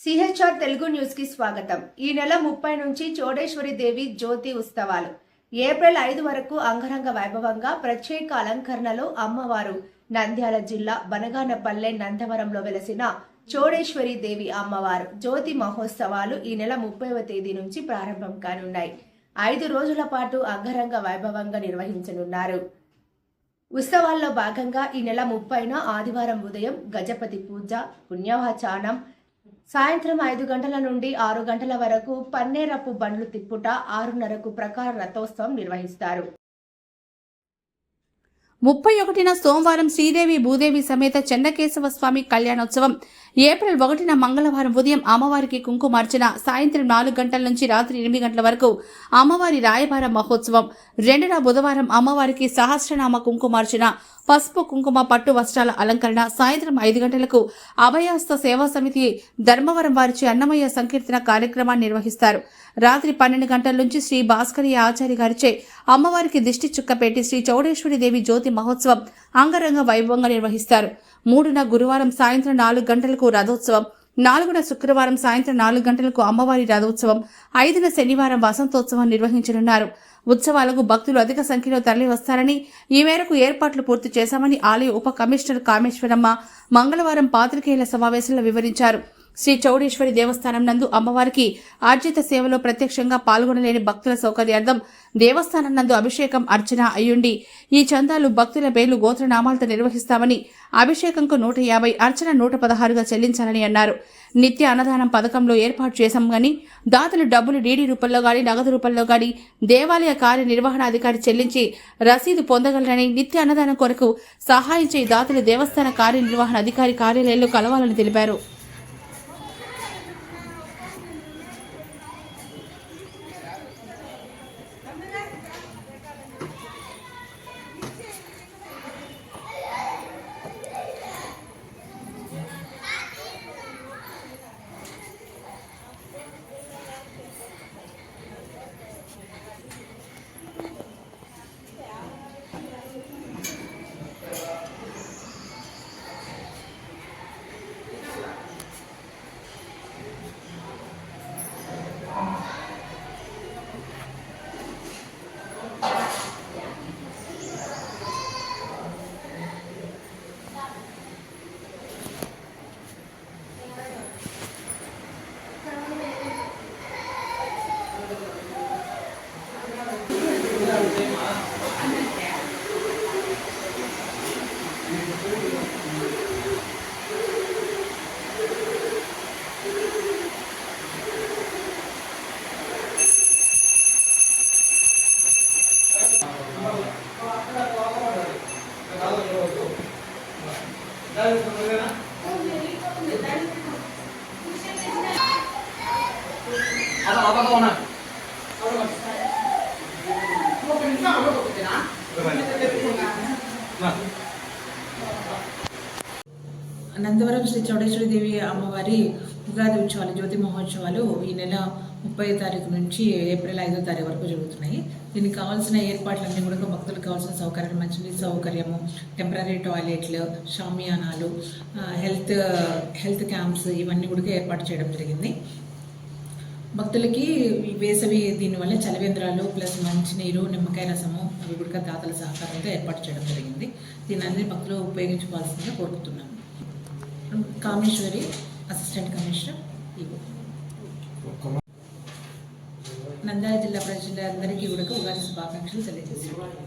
CHR Telugu news కి స్వాగతం. ఈ నెల 30 నుంచి చోడేశ్వరి దేవి జ్యోతి ఉత్సవాలు ఏప్రిల్ 5 వరకు అంగరంగ వైభవంగా ప్రత్యేక అలంకరణలో అమ్మవారు నంద్యాల జిల్లా బనగానపల్లె నందవరంలో వెలసిన చోడేశ్వరి దేవి అమ్మవారు జ్యోతి మహోత్సవాలు ఈ నెల 30వ తేదీ నుంచి ప్రారంభం కానున్నాయి. 5 రోజుల పాటు అంగరంగ వైభవంగా నిర్వహించనున్నారు. ఉత్సవాల్లో భాగంగా ఈ నెల 30న ఆదివారం ఉదయం గజపతి పూజ, పుణ్యవాచానం, సాయంత్రం 5 గంటల నుండి 6 గంటల వరకు పన్నేరపు బండ్లు తిప్పుట, 6:30కు ప్రకార రథోత్సవం నిర్వహిస్తారు. 31న సోమవారం శ్రీదేవి భూదేవి సమేత చెన్నకేశవ స్వామి కళ్యాణోత్సవం, ఏప్రిల్ 1న మంగళవారం ఉదయం అమ్మవారికి కుంకుమార్చన, సాయంత్రం 4 గంటల నుంచి రాత్రి 8 గంటల వరకు అమ్మవారి రాయబార మహోత్సవం, 2న బుధవారం అమ్మవారికి సహస్రనామ కుంకుమార్చన, పసుపు కుంకుమ పట్టు వస్త్రాల అలంకరణ, సాయంత్రం 5 గంటలకు అభయాస్త సేవా సమితి ధర్మవరం వారిచే అన్నమయ్య సంకీర్తన కార్యక్రమాన్ని నిర్వహిస్తారు. రాత్రి 12 గంటల నుంచి శ్రీ భాస్కరీయ ఆచార్య గారిచే అమ్మవారికి దిష్టి చుక్క పెట్టి శ్రీ చౌడేశ్వరి దేవి జ్యోతి మహోత్సవం అంగరంగ వైభవంగా నిర్వహిస్తారు. 3న గురువారం సాయంత్రం 4 గంటలకు రథోత్సవం, 4న శుక్రవారం సాయంత్రం 4 గంటలకు అమ్మవారి రథోత్సవం, 5న శనివారం వసంతోత్సవం నిర్వహించనున్నారు. ఉత్సవాలకు భక్తులు అధిక సంఖ్యలో తరలి వస్తారని, ఈ మేరకు ఏర్పాట్లు పూర్తి చేశామని ఆలయ ఉప కమిషనర్ కామేశ్వరమ్మ మంగళవారం పాత్రికేయుల సమావేశంలో వివరించారు. శ్రీ చౌడేశ్వరి దేవస్థానం నందు అమ్మవారికి ఆర్జిత సేవలో ప్రత్యక్షంగా పాల్గొనలేని భక్తుల సౌకర్యార్థం దేవస్థానం నందు అభిషేకం, అర్చన అయ్యుండి ఈ చందాలు భక్తుల పేర్లు గోత్రనామాలతో నిర్వహిస్తామని, అభిషేకంకు 150, అర్చన 116గా చెల్లించాలని అన్నారు. నిత్య అన్నదానం పథకంలో ఏర్పాటు చేశామని, దాతలు డబ్బులు డీడీ రూపంలో గాని, నగదు రూపంలో గాని దేవాలయ కార్యనిర్వహణాధికారి చెల్లించి రసీదు పొందగలరని, నిత్య అన్నదానం కొరకు సహాయం చేయి దాతలు దేవస్థాన కార్యనిర్వహణ అధికారి కార్యాలయంలో కలవాలని తెలిపారు. నందవరం శ్రీ చౌడేశ్వరి దేవి అమ్మవారి ఉగాది ఉత్సవాలు, జ్యోతి మహోత్సవాలు ఈ నెల 30వ తారీఖు నుంచి ఏప్రిల్ 5వ తారీఖు వరకు జరుగుతున్నాయి. దీనికి కావాల్సిన ఏర్పాట్లన్నీ కూడా భక్తులకు కావాల్సిన సౌకర్యాలు, మంచినీటి సౌకర్యము, టెంపరీ టాయిలెట్లు, షామియానాలు, హెల్త్ క్యాంప్స్ ఇవన్నీ కూడా ఏర్పాటు చేయడం జరిగింది. భక్తులకి వేసవి దీనివల్ల చలివేంద్రాలు ప్లస్ మంచినీరు, నిమ్మకాయ రసము అవి కూడా దాతల సహకారంతో ఏర్పాటు చేయడం జరిగింది. దీని అన్ని భక్తులు ఉపయోగించుకోవాల్సిందిగా కోరుకుంటున్నాము. కామేశ్వరి, అసిస్టెంట్ కమిషనర్, నంద్యాల జిల్లా ప్రజలందరికీ కూడా ఉగాది శుభాకాంక్షలు తెలియజేస్తున్నాను.